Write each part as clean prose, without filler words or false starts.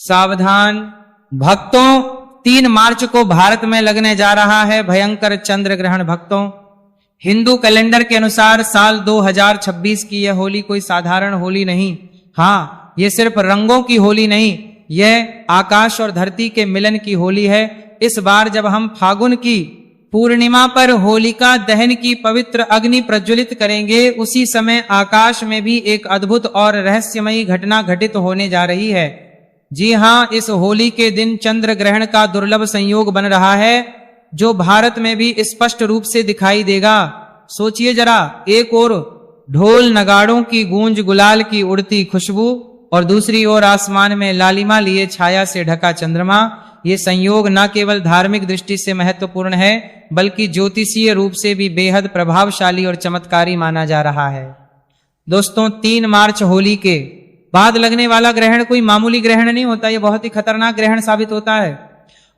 सावधान भक्तों, 3 मार्च को भारत में लगने जा रहा है भयंकर चंद्र ग्रहण। भक्तों, हिंदू कैलेंडर के अनुसार साल 2026 की यह होली कोई साधारण होली नहीं। हाँ, ये सिर्फ रंगों की होली नहीं, यह आकाश और धरती के मिलन की होली है। इस बार जब हम फागुन की पूर्णिमा पर होलिका दहन की पवित्र अग्नि प्रज्वलित करेंगे, उसी समय आकाश में भी एक अद्भुत और रहस्यमयी घटना घटित होने जा रही है। जी हाँ, इस होली के दिन चंद्र ग्रहण का दुर्लभ संयोग बन रहा है, जो भारत में भी स्पष्ट रूप से दिखाई देगा। सोचिए जरा, एक ओर ढोल नगाड़ों की गूंज, गुलाल की उड़ती खुशबू, और दूसरी ओर आसमान में लालिमा लिए छाया से ढका चंद्रमा। ये संयोग न केवल धार्मिक दृष्टि से महत्वपूर्ण है, बल्कि ज्योतिषीय रूप से भी बेहद प्रभावशाली और चमत्कारी माना जा रहा है। दोस्तों, 3 मार्च होली के बाद लगने वाला ग्रहण कोई मामूली ग्रहण नहीं होता, ये बहुत ही खतरनाक ग्रहण साबित होता है।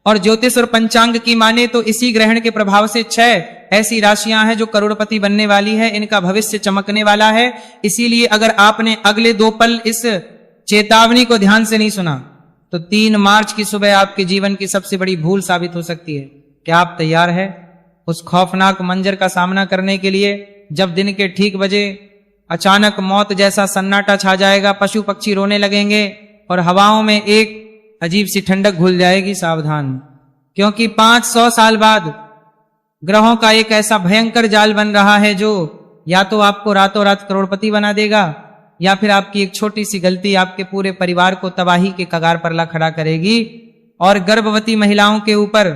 और ज्योतिष और पंचांग की माने तो इसी ग्रहण के प्रभाव से 6 ऐसी राशियां हैं जो करोड़पति बनने वाली है, इनका भविष्य चमकने वाला है। इसीलिए अगर आपने अगले 2 पल इस चेतावनी को ध्यान से नहीं सुना, तो 3 मार्च की सुबह आपके जीवन की सबसे बड़ी भूल साबित हो सकती है। क्या आप तैयार है उस खौफनाक मंजर का सामना करने के लिए, जब दिन के ठीक बजे अचानक मौत जैसा सन्नाटा छा जाएगा, पशु पक्षी रोने लगेंगे और हवाओं में एक अजीब सी ठंडक घुल जाएगी? सावधान, क्योंकि 500 साल बाद ग्रहों का एक ऐसा भयंकर जाल बन रहा है जो या तो आपको रातों रात करोड़पति बना देगा, या फिर आपकी एक छोटी सी गलती आपके पूरे परिवार को तबाही के कगार पर ला खड़ा करेगी। और गर्भवती महिलाओं के ऊपर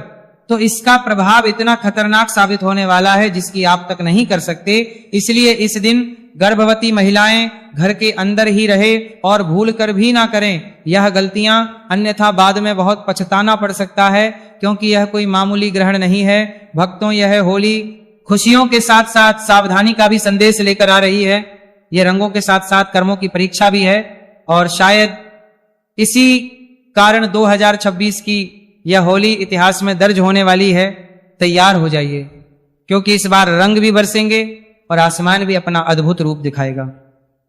तो इसका प्रभाव इतना खतरनाक साबित होने वाला है जिसकी आप तक नहीं कर सकते। इसलिए इस दिन गर्भवती महिलाएं घर के अंदर ही रहे और भूल कर भी ना करें यह गलतियां, अन्यथा बाद में बहुत पछताना पड़ सकता है, क्योंकि यह कोई मामूली ग्रहण नहीं है। भक्तों, यह होली खुशियों के साथ साथ सावधानी का भी संदेश लेकर आ रही है। यह रंगों के साथ साथ कर्मों की परीक्षा भी है, और शायद इसी कारण 2026 की यह होली इतिहास में दर्ज होने वाली है। तैयार हो जाइए, क्योंकि इस बार रंग भी बरसेंगे और आसमान भी अपना अद्भुत रूप दिखाएगा।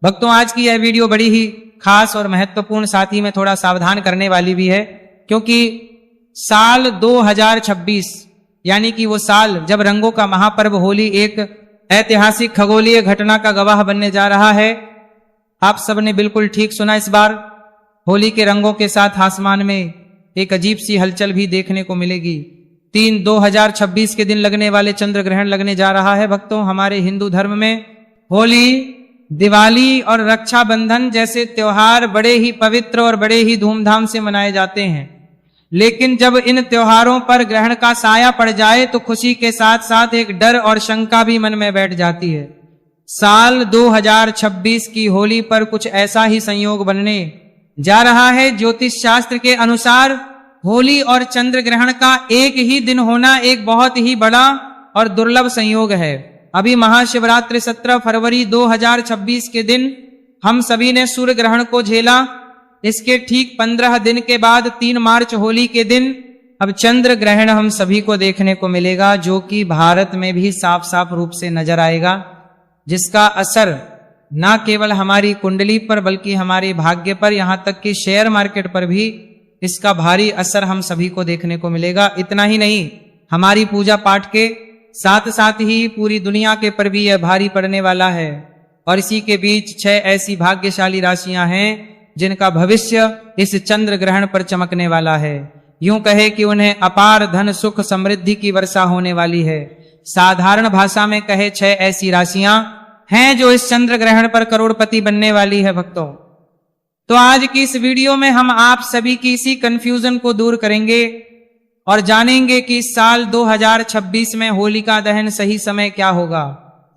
भक्तों, आज की यह वीडियो बड़ी ही खास और महत्वपूर्ण, साथ ही में थोड़ा सावधान करने वाली भी है, क्योंकि साल 2026 यानी कि वो साल जब रंगों का महापर्व होली एक ऐतिहासिक खगोलीय घटना का गवाह बनने जा रहा है। आप सबने बिल्कुल ठीक सुना, इस बार होली के रंगों के साथ आसमान में एक अजीब सी हलचल भी देखने को मिलेगी। 3/2026 के दिन लगने वाले चंद्र ग्रहण लगने जा रहा है। भक्तों, हमारे हिंदू धर्म में होली, दिवाली और रक्षाबंधन जैसे त्योहार बड़े ही पवित्र और बड़े ही धूमधाम से मनाए जाते हैं, लेकिन जब इन त्योहारों पर ग्रहण का साया पड़ जाए तो खुशी के साथ साथ एक डर और शंका भी मन में बैठ जाती है। साल 2026 की होली पर कुछ ऐसा ही संयोग बनने जा रहा है। ज्योतिष शास्त्र के अनुसार होली और चंद्र ग्रहण का एक ही दिन होना एक बहुत ही बड़ा और दुर्लभ संयोग है। अभी महाशिवरात्रि 17 फरवरी 2026 के दिन हम सभी ने सूर्य ग्रहण को झेला। इसके ठीक 15 दिन के बाद 3 मार्च होली के दिन अब चंद्र ग्रहण हम सभी को देखने को मिलेगा, जो कि भारत में भी साफ साफ रूप से नजर आएगा, जिसका असर न केवल हमारी कुंडली पर बल्कि हमारे भाग्य पर, यहां तक कि शेयर मार्केट पर भी इसका भारी असर हम सभी को देखने को मिलेगा। इतना ही नहीं, हमारी पूजा पाठ के साथ साथ ही पूरी दुनिया के पर भी यह भारी पड़ने वाला है। और इसी के बीच 6 ऐसी भाग्यशाली राशियां हैं जिनका भविष्य इस चंद्र ग्रहण पर चमकने वाला है। यूं कहे कि उन्हें अपार धन, सुख, समृद्धि की वर्षा होने वाली है। साधारण भाषा में कहे 6 ऐसी राशियां हैं जो इस चंद्र ग्रहण पर करोड़पति बनने वाली है। भक्तों, तो आज की इस वीडियो में हम आप सभी की इसी कंफ्यूजन को दूर करेंगे और जानेंगे कि इस साल 2026 में होलिका दहन सही समय क्या होगा।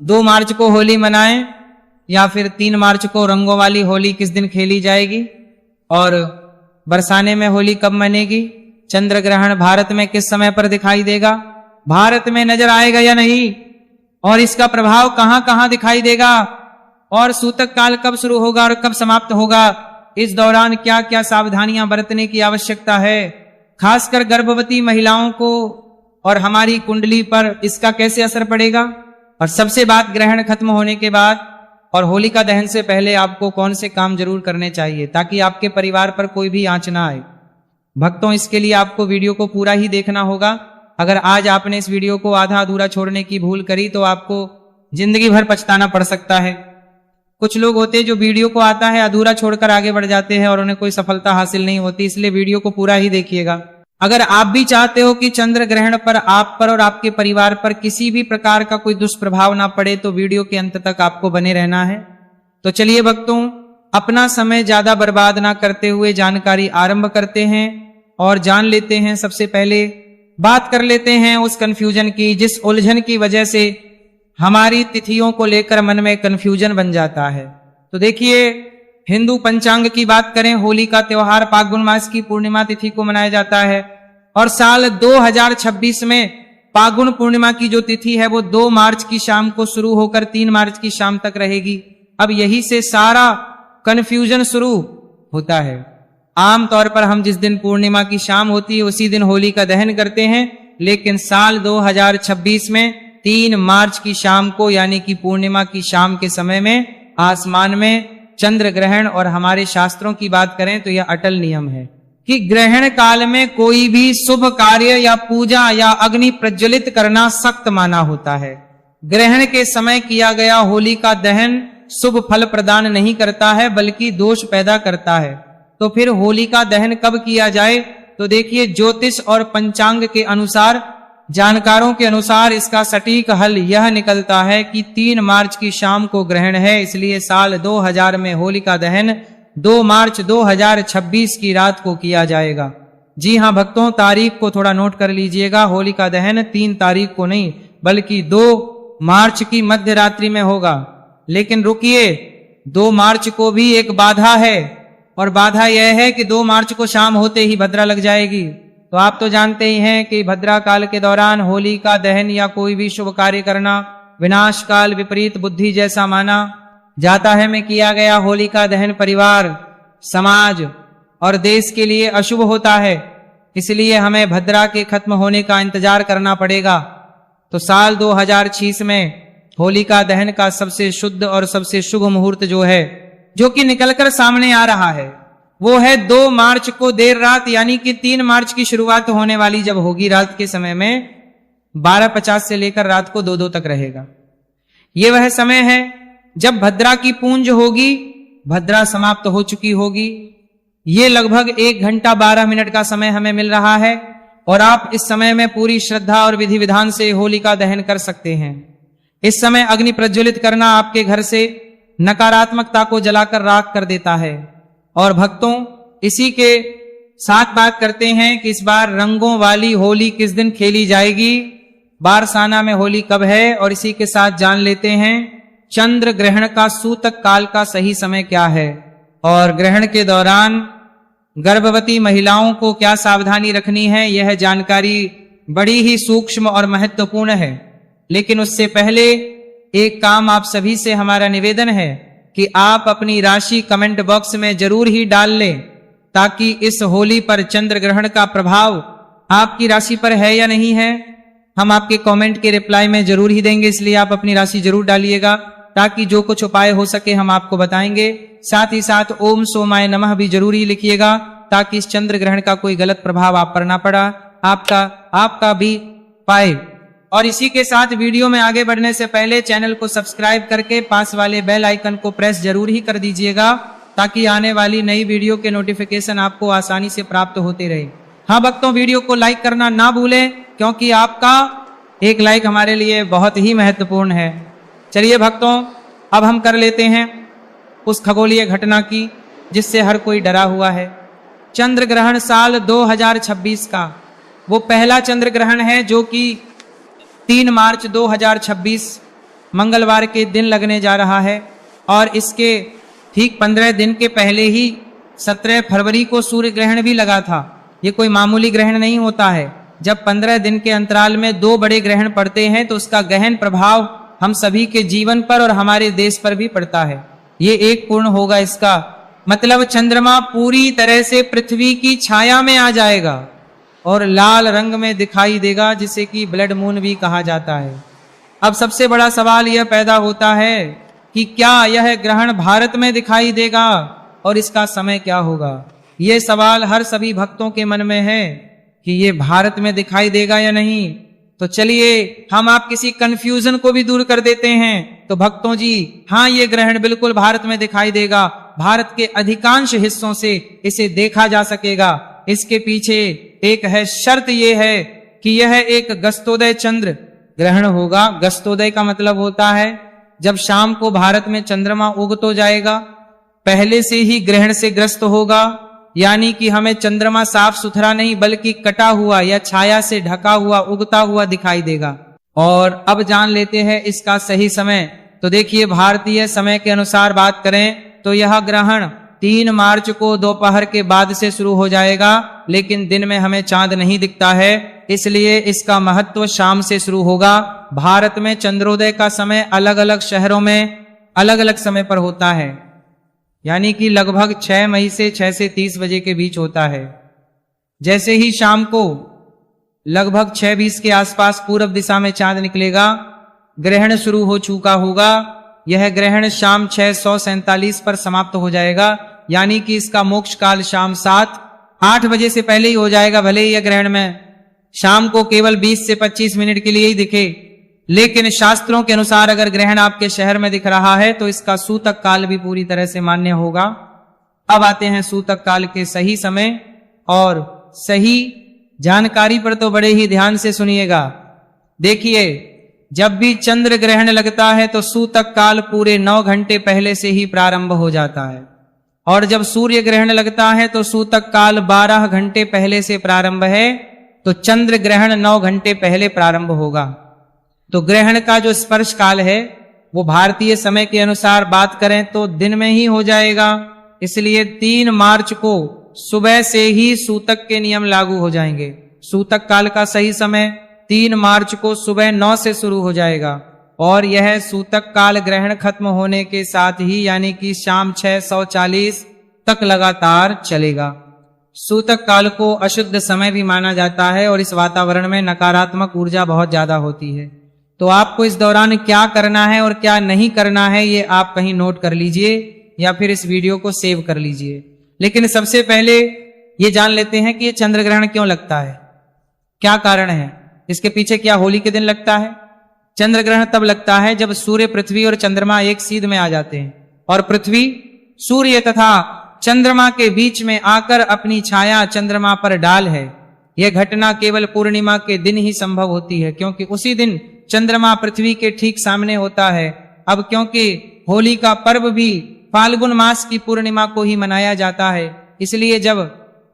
2 मार्च को होली मनाएं या फिर 3 मार्च को रंगों वाली होली किस दिन खेली जाएगी, और बरसाने में होली कब मनेगी, चंद्र ग्रहण भारत में किस समय पर दिखाई देगा, भारत में नजर आएगा या नहीं, और इसका प्रभाव कहां कहां दिखाई देगा, और सूतक काल कब शुरू होगा और कब समाप्त होगा, इस दौरान क्या क्या सावधानियां बरतने की आवश्यकता है, खासकर गर्भवती महिलाओं को और हमारी कुंडली पर इसका कैसे असर पड़ेगा। और सबसे बात, ग्रहण खत्म होने के बाद और होलिका दहन से पहले आपको कौन से काम जरूर करने चाहिए ताकि आपके परिवार पर कोई भी आंच ना आए। भक्तों, इसके लिए आपको वीडियो को पूरा ही देखना होगा। अगर आज आपने इस वीडियो को आधा अधूरा छोड़ने की भूल करी तो आपको जिंदगी भर पछताना पड़ सकता है। कुछ लोग होते हैं जो वीडियो को आता है अधूरा छोड़कर आगे बढ़ जाते हैं और उन्हें कोई सफलता हासिल नहीं होती, इसलिए वीडियो को पूरा ही देखिएगा। अगर आप भी चाहते हो कि चंद्र ग्रहण पर आप पर और आपके परिवार पर किसी भी प्रकार का कोई दुष्प्रभाव ना पड़े तो वीडियो के अंत तक आपको बने रहना है। तो चलिए भक्तों, अपना समय ज्यादा बर्बाद ना करते हुए जानकारी आरंभ करते हैं और जान लेते हैं। सबसे पहले बात कर लेते हैं उस कंफ्यूजन की, जिस उलझन की वजह से हमारी तिथियों को लेकर मन में कंफ्यूजन बन जाता है। तो देखिए, हिंदू पंचांग की बात करें, होली का त्योहार फाल्गुन मास की पूर्णिमा तिथि को मनाया जाता है और साल 2026 में फाल्गुन पूर्णिमा की जो तिथि है वो 2 मार्च की शाम को शुरू होकर 3 मार्च की शाम तक रहेगी। अब यही से सारा कंफ्यूजन शुरू होता है। आमतौर पर हम जिस दिन पूर्णिमा की शाम होती है उसी दिन होली का दहन करते हैं, लेकिन साल 2026 में 3 मार्च की शाम को यानी कि पूर्णिमा की शाम के समय में आसमान में चंद्र ग्रहण, और हमारे शास्त्रों की बात करें तो यह अटल नियम है कि ग्रहण काल में कोई भी शुभ कार्य या पूजा या अग्नि प्रज्वलित करना सख्त माना होता है। ग्रहण के समय किया गया होली का दहन शुभ फल प्रदान नहीं करता है बल्कि दोष पैदा करता है। तो फिर होली का दहन कब किया जाए? तो देखिए, ज्योतिष और पंचांग के अनुसार, जानकारों के अनुसार इसका सटीक हल यह निकलता है कि 3 मार्च की शाम को ग्रहण है, इसलिए साल 2000 में होली का दहन 2 मार्च 2026 की रात को किया जाएगा। जी हां भक्तों, तारीख को थोड़ा नोट कर लीजिएगा। होली का दहन 3 तारीख को नहीं बल्कि 2 मार्च की मध्य रात्रि में होगा। लेकिन रुकिए, 2 मार्च को भी एक बाधा है और बाधा यह है कि 2 मार्च को शाम होते ही भद्रा लग जाएगी। तो आप तो जानते ही हैं कि भद्रा काल के दौरान होली का दहन या कोई भी शुभ कार्य करना विनाश काल विपरीत बुद्धि जैसा माना जाता है। में किया गया होली का दहन परिवार, समाज और देश के लिए अशुभ होता है, इसलिए हमें भद्रा के खत्म होने का इंतजार करना पड़ेगा। तो साल 2006 में होली का दहन का सबसे शुद्ध और सबसे शुभ मुहूर्त जो है, जो कि निकलकर सामने आ रहा है, वो है 2 मार्च को देर रात यानी कि 3 मार्च की शुरुआत होने वाली जब होगी रात के समय में 12:50 से लेकर रात को 2-2 तक रहेगा। ये वह समय है जब भद्रा की पूंज होगी, भद्रा समाप्त हो चुकी होगी। ये लगभग 1 घंटा 12 मिनट का समय हमें मिल रहा है और आप इस समय में पूरी श्रद्धा और विधि विधान से होली का दहन कर सकते हैं। इस समय अग्नि प्रज्वलित करना आपके घर से नकारात्मकता को जलाकर राख कर देता है। और भक्तों, इसी के साथ बात करते हैं कि इस बार रंगों वाली होली किस दिन खेली जाएगी, बारसाना में होली कब है, और इसी के साथ जान लेते हैं चंद्र ग्रहण का सूतक काल का सही समय क्या है और ग्रहण के दौरान गर्भवती महिलाओं को क्या सावधानी रखनी है। यह जानकारी बड़ी ही सूक्ष्म और महत्वपूर्ण है। लेकिन उससे पहले एक काम आप सभी से हमारा निवेदन है कि आप अपनी राशि कमेंट बॉक्स में जरूर ही डाल लें, ताकि इस होली पर चंद्र ग्रहण का प्रभाव आपकी राशि पर है या नहीं है, हम आपके कमेंट के रिप्लाई में जरूर ही देंगे। इसलिए आप अपनी राशि जरूर डालिएगा, ताकि जो कुछ उपाय हो सके हम आपको बताएंगे। साथ ही साथ ओम सोमाय नमः भी जरूर ही लिखिएगा, ताकि इस चंद्र ग्रहण का कोई गलत प्रभाव आप पर ना पड़ा, आपका भी पाए। और इसी के साथ वीडियो में आगे बढ़ने से पहले चैनल को सब्सक्राइब करके पास वाले बेल आइकन को प्रेस जरूर ही कर दीजिएगा, ताकि आने वाली नई वीडियो के नोटिफिकेशन आपको आसानी से प्राप्त होते रहे। हाँ भक्तों, वीडियो को लाइक करना ना भूलें, क्योंकि आपका एक लाइक हमारे लिए बहुत ही महत्वपूर्ण है। चलिए भक्तों, अब हम कर लेते हैं उस खगोलीय घटना की जिससे हर कोई डरा हुआ है। चंद्र ग्रहण साल 2026 का वो पहला चंद्र ग्रहण है जो कि 3 मार्च 2026 मंगलवार के दिन लगने जा रहा है। और इसके ठीक 15 दिन के पहले ही 17 फरवरी को सूर्य ग्रहण भी लगा था। ये कोई मामूली ग्रहण नहीं होता है। जब 15 दिन के अंतराल में 2 बड़े ग्रहण पड़ते हैं तो उसका गहन प्रभाव हम सभी के जीवन पर और हमारे देश पर भी पड़ता है। ये एक पूर्ण होगा, इसका मतलब चंद्रमा पूरी तरह से पृथ्वी की छाया में आ जाएगा और लाल रंग में दिखाई देगा, जिसे कि ब्लड मून भी कहा जाता है। अब सबसे बड़ा सवाल यह पैदा होता है कि क्या यह ग्रहण भारत में दिखाई देगा और इसका समय क्या होगा। ये सवाल हर सभी भक्तों के मन में है कि ये भारत में दिखाई देगा या नहीं। तो चलिए हम आप किसी कंफ्यूजन को भी दूर कर देते हैं। तो भक्तों जी, हाँ, ये ग्रहण बिल्कुल भारत में दिखाई देगा। भारत के अधिकांश हिस्सों से इसे देखा जा सकेगा। इसके पीछे एक है शर्त, ये है कि यह एक गस्तोदय चंद्र ग्रहण होगा। गस्तोदय का मतलब होता है जब शाम को भारत में चंद्रमा उग तो जाएगा, पहले से ही ग्रहण से ग्रस्त होगा, यानी कि हमें चंद्रमा साफ सुथरा नहीं बल्कि कटा हुआ या छाया से ढका हुआ उगता हुआ दिखाई देगा। और अब जान लेते हैं इसका सही समय। तो देखिए, भारतीय समय के अनुसार बात करें तो यह ग्रहण 3 मार्च को दोपहर के बाद से शुरू हो जाएगा, लेकिन दिन में हमें चांद नहीं दिखता है, इसलिए इसका महत्व शाम से शुरू होगा। भारत में चंद्रोदय का समय अलग अलग शहरों में अलग अलग समय पर होता है, यानी कि लगभग 6 मई से 6 से 30 बजे के बीच होता है। जैसे ही शाम को लगभग 6:20 के आसपास पूर्व दिशा में चांद निकलेगा, ग्रहण शुरू हो चुका होगा। यह ग्रहण शाम 6:47 पर समाप्त हो जाएगा, यानी कि इसका मोक्ष काल शाम 7-8 बजे से पहले ही हो जाएगा। भले ही यह ग्रहण में शाम को केवल 20 से 25 मिनट के लिए ही दिखे, लेकिन शास्त्रों के अनुसार अगर ग्रहण आपके शहर में दिख रहा है तो इसका सूतक काल भी पूरी तरह से मान्य होगा। अब आते हैं सूतक काल के सही समय और सही जानकारी पर, तो बड़े ही ध्यान से सुनिएगा। देखिए, जब भी चंद्र ग्रहण लगता है तो सूतक काल पूरे 9 घंटे पहले से ही प्रारंभ हो जाता है, और जब सूर्य ग्रहण लगता है तो सूतक काल 12 घंटे पहले से प्रारंभ है, तो चंद्र ग्रहण 9 घंटे पहले प्रारंभ होगा। तो ग्रहण का जो स्पर्श काल है वो भारतीय समय के अनुसार बात करें तो दिन में ही हो जाएगा, इसलिए 3 मार्च को सुबह से ही सूतक के नियम लागू हो जाएंगे। सूतक काल का सही समय 3 मार्च को सुबह 9 से शुरू हो जाएगा, और यह सूतक काल ग्रहण खत्म होने के साथ ही यानी कि शाम 6:40 तक लगातार चलेगा। सूतक काल को अशुद्ध समय भी माना जाता है, और इस वातावरण में नकारात्मक ऊर्जा बहुत ज्यादा होती है। तो आपको इस दौरान क्या करना है और क्या नहीं करना है, ये आप कहीं नोट कर लीजिए या फिर इस वीडियो को सेव कर लीजिए। लेकिन सबसे पहले ये जान लेते हैं कि ये चंद्र ग्रहण क्यों लगता है, क्या कारण है, इसके पीछे क्या होली के दिन लगता है। चंद्र ग्रहण तब लगता है जब सूर्य, पृथ्वी और चंद्रमा एक सीध में आ जाते हैं, और पृथ्वी सूर्य तथा चंद्रमा के बीच में आकर अपनी छाया चंद्रमा पर डाल है। यह घटना केवल पूर्णिमा के दिन ही संभव होती है, क्योंकि उसी दिन चंद्रमा पृथ्वी के ठीक सामने होता है। अब क्योंकि होली का पर्व भी फाल्गुन मास की पूर्णिमा को ही मनाया जाता है, इसलिए जब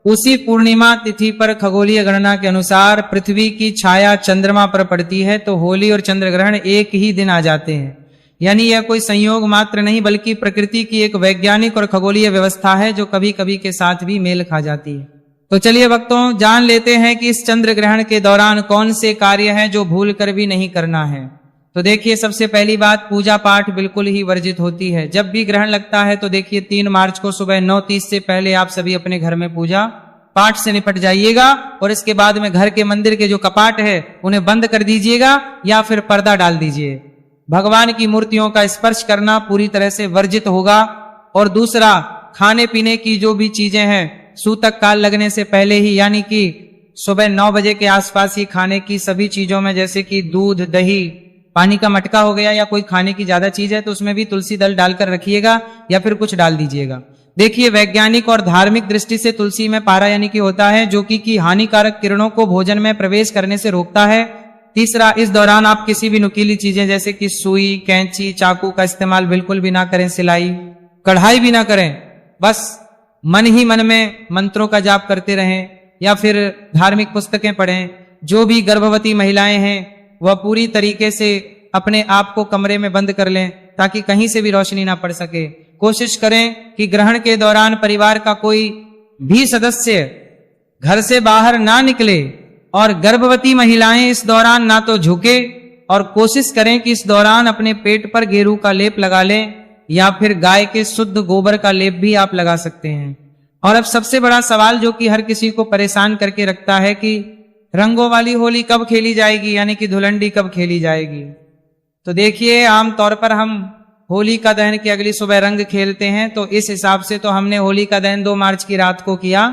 उसी पूर्णिमा तिथि पर खगोलीय गणना के अनुसार पृथ्वी की छाया चंद्रमा पर पड़ती है, तो होली और चंद्र ग्रहण एक ही दिन आ जाते हैं। यानी यह कोई संयोग मात्र नहीं बल्कि प्रकृति की एक वैज्ञानिक और खगोलीय व्यवस्था है जो कभी कभी के साथ भी मेल खा जाती है। तो चलिए भक्तों, जान लेते हैं कि इस चंद्र ग्रहण के दौरान कौन से कार्य हैं जो भूल कर भी नहीं करना है। तो देखिए, सबसे पहली बात, पूजा पाठ बिल्कुल ही वर्जित होती है। जब भी ग्रहण लगता है तो देखिए 3 मार्च को सुबह 9:30 से पहले आप सभी अपने घर में पूजा पाठ से निपट जाइएगा, और इसके बाद में घर के मंदिर के जो कपाट है उन्हें बंद कर दीजिएगा या फिर पर्दा डाल दीजिए। भगवान की मूर्तियों का स्पर्श करना पूरी तरह से वर्जित होगा। और दूसरा, खाने पीने की जो भी चीजें हैं सूतक काल लगने से पहले ही यानी कि सुबह 9 बजे के आसपास ही खाने की सभी चीजों में, जैसे कि दूध, दही, पानी का मटका हो गया या कोई खाने की ज्यादा चीज है तो उसमें भी तुलसी दल डालकर रखिएगा या फिर कुछ डाल दीजिएगा। देखिए, वैज्ञानिक और धार्मिक दृष्टि से तुलसी में पारा यानी कि होता है जो कि हानिकारक किरणों को भोजन में प्रवेश करने से रोकता है। तीसरा, इस दौरान आप किसी भी नुकीली चीजें जैसे कि सुई, कैंची, चाकू का इस्तेमाल बिल्कुल भी ना करें, सिलाई, कढ़ाई भी ना करें। बस मन ही मन में मंत्रों का जाप करते रहें या फिर धार्मिक पुस्तकें पढ़ें। जो भी गर्भवती महिलाएं हैं वह पूरी तरीके से अपने आप को कमरे में बंद कर लें ताकि कहीं से भी रोशनी ना पड़ सके। कोशिश करें कि ग्रहण के दौरान परिवार का कोई भी सदस्य घर से बाहर ना निकले, और गर्भवती महिलाएं इस दौरान ना तो झुके, और कोशिश करें कि इस दौरान अपने पेट पर गेरू का लेप लगा लें या फिर गाय के शुद्ध गोबर का लेप भी आप लगा सकते हैं। और अब सबसे बड़ा सवाल जो कि हर किसी को परेशान करके रखता है कि रंगों वाली होली कब खेली जाएगी, यानी कि धुलंडी कब खेली जाएगी। तो देखिए, आमतौर पर हम होलिका दहन की अगली सुबह रंग खेलते हैं, तो इस हिसाब से तो हमने होलिका दहन 2 मार्च की रात को किया।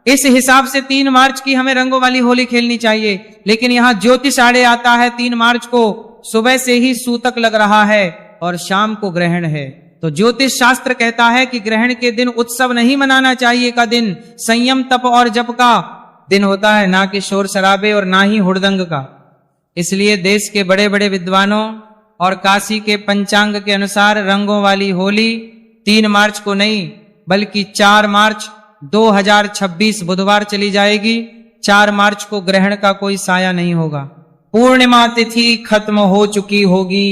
इस हिसाब से 3 मार्च की हमें रंगों वाली होली खेलनी चाहिए। लेकिन यहां ज्योतिष आड़े आता है 3 मार्च को सुबह से ही सूतक लग रहा है और शाम को ग्रहण है। तो ज्योतिष शास्त्र कहता है कि ग्रहण के दिन उत्सव नहीं मनाना चाहिए, का दिन संयम तप और जप का दिन होता है, ना कि शोर शराबे और ना ही हुड़दंग का। इसलिए देश के बड़े बड़े विद्वानों और काशी के पंचांग के अनुसार रंगों वाली होली 3 मार्च को नहीं बल्कि 4 मार्च 2026 बुधवार चली जाएगी। 4 मार्च को ग्रहण का कोई साया नहीं होगा। पूर्णिमा तिथि खत्म हो चुकी होगी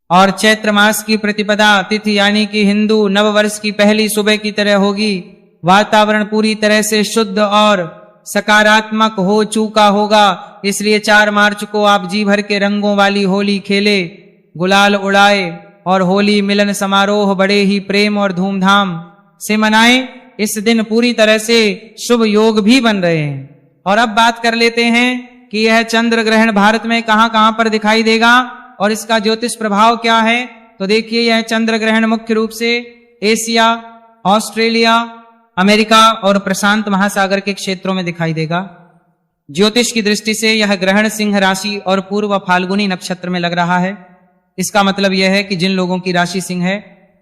और चैत्र मास की प्रतिपदा तिथि यानी कि हिंदू नववर्ष की पहली सुबह की तरह होगी। वातावरण पूरी तरह से शुद्ध और सकारात्मक हो चुका होगा। इसलिए 4 मार्च को आप जी भर के रंगों वाली होली खेले, गुलाल उड़ाए और होली मिलन समारोह बड़े ही प्रेम और धूमधाम से मनाए। इस दिन पूरी तरह से शुभ योग भी बन रहे हैं। और अब बात कर लेते हैं कि यह चंद्र ग्रहण भारत में कहां कहां पर दिखाई देगा और इसका ज्योतिष प्रभाव क्या है। तो देखिए, यह चंद्र ग्रहण मुख्य रूप से एशिया, ऑस्ट्रेलिया, अमेरिका और प्रशांत महासागर के क्षेत्रों में दिखाई देगा। ज्योतिष की दृष्टि से यह ग्रहण सिंह राशि और पूर्व फाल्गुनी नक्षत्र में लग रहा है। इसका मतलब यह है कि जिन लोगों की राशि सिंह है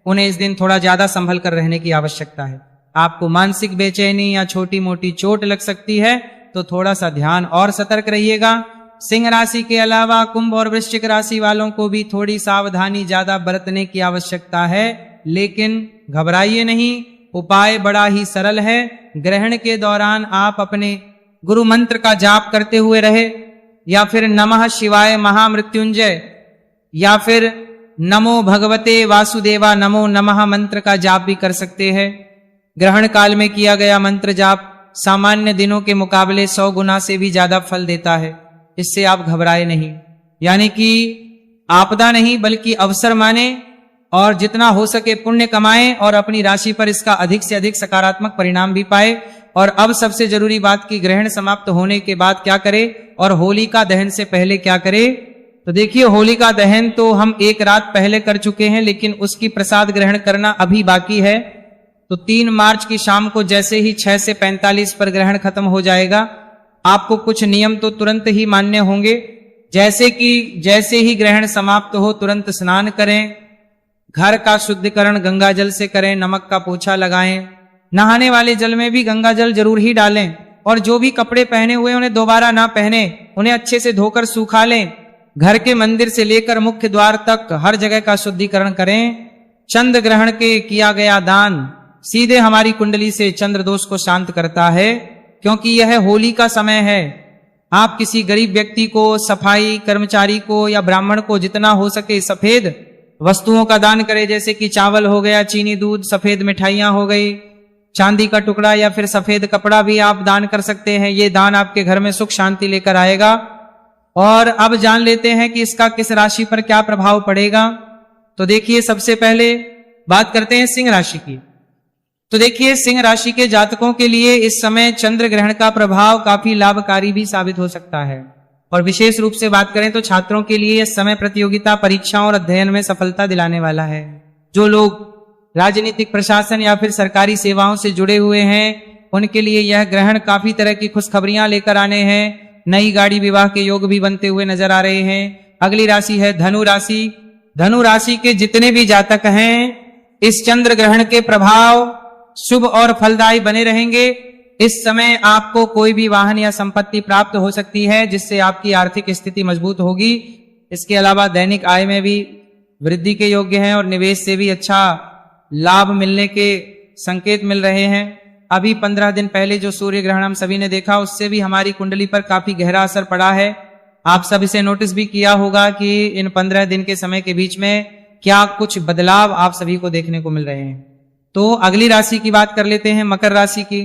उन्हें इस दिन थोड़ा ज्यादा संभल कर रहने की आवश्यकता है। आपको मानसिक बेचैनी या छोटी मोटी चोट लग सकती है, तो थोड़ा सा ध्यान और सतर्क रहिएगा। सिंह राशि के अलावा कुंभ और वृश्चिक राशि वालों को भी थोड़ी सावधानी ज्यादा बरतने की आवश्यकता है, लेकिन घबराइए नहीं। उपाय बड़ा ही सरल है। ग्रहण के दौरान आप अपने गुरु मंत्र का जाप करते हुए रहे, या फिर नमः शिवाय महामृत्युंजय या फिर नमो भगवते वासुदेवा नमो नमः मंत्र का जाप भी कर सकते हैं। ग्रहण काल में किया गया मंत्र जाप सामान्य दिनों के मुकाबले 100 गुना से भी ज्यादा फल देता है। इससे आप घबराए नहीं, यानी कि आपदा नहीं बल्कि अवसर माने और जितना हो सके पुण्य कमाएं और अपनी राशि पर इसका अधिक से अधिक सकारात्मक परिणाम भी पाए। और अब सबसे जरूरी बात कि ग्रहण समाप्त होने के बाद क्या करे और होलिका दहन से पहले क्या करे। तो देखिए, होलिका दहन तो हम 1 रात पहले कर चुके हैं, लेकिन उसकी प्रसाद ग्रहण करना अभी बाकी है। तो 3 मार्च की शाम को जैसे ही 6 से 45 पर ग्रहण खत्म हो जाएगा, आपको कुछ नियम तो तुरंत ही मान्य होंगे। जैसे ही ग्रहण समाप्त हो तुरंत स्नान करें, घर का शुद्धिकरण गंगा जल से करें, नमक का पोछा लगाएं, नहाने वाले जल में भी गंगा जल जरूर ही डालें और जो भी कपड़े पहने हुए उन्हें दोबारा ना पहने, उन्हें अच्छे से धोकर सूखा लें। घर के मंदिर से लेकर मुख्य द्वार तक हर जगह का शुद्धिकरण करें। चंद्र ग्रहण के किया गया दान सीधे हमारी कुंडली से चंद्र दोष को शांत करता है, क्योंकि यह होली का समय है। आप किसी गरीब व्यक्ति को, सफाई कर्मचारी को या ब्राह्मण को जितना हो सके सफेद वस्तुओं का दान करें, जैसे कि चावल हो गया, चीनी दूध, सफेद मिठाइयां हो गई, चांदी का टुकड़ा या फिर सफेद कपड़ा भी आप दान कर सकते हैं। ये दान आपके घर में सुख शांति लेकर आएगा। और अब जान लेते हैं कि इसका किस राशि पर क्या प्रभाव पड़ेगा। तो देखिए, सबसे पहले बात करते हैं सिंह राशि की। तो देखिए, सिंह राशि के जातकों के लिए इस समय चंद्र ग्रहण का प्रभाव काफी लाभकारी भी साबित हो सकता है। और विशेष रूप से बात करें तो छात्रों के लिए इस समय प्रतियोगिता परीक्षाओं और अध्ययन में सफलता दिलाने वाला है। जो लोग राजनीतिक प्रशासन या फिर सरकारी सेवाओं से जुड़े हुए हैं उनके लिए यह ग्रहण काफी तरह की खुशखबरियां लेकर आने हैं। नई गाड़ी, विवाह के योग भी बनते हुए नजर आ रहे हैं। अगली राशि है धनु राशि। धनु राशि के जितने भी जातक हैं, इस चंद्र ग्रहण के प्रभाव शुभ और फलदायी बने रहेंगे। इस समय आपको कोई भी वाहन या संपत्ति प्राप्त हो सकती है, जिससे आपकी आर्थिक स्थिति मजबूत होगी। इसके अलावा दैनिक आय में भी वृद्धि के योग्य हैं और निवेश से भी अच्छा लाभ मिलने के संकेत मिल रहे हैं। अभी 15 दिन पहले जो सूर्य ग्रहण हम सभी ने देखा, उससे भी हमारी कुंडली पर काफी गहरा असर पड़ा है। आप सब इसे नोटिस भी किया होगा कि इन 15 दिन के समय के बीच में क्या कुछ बदलाव आप सभी को देखने को मिल रहे हैं। तो अगली राशि की बात कर लेते हैं, मकर राशि की।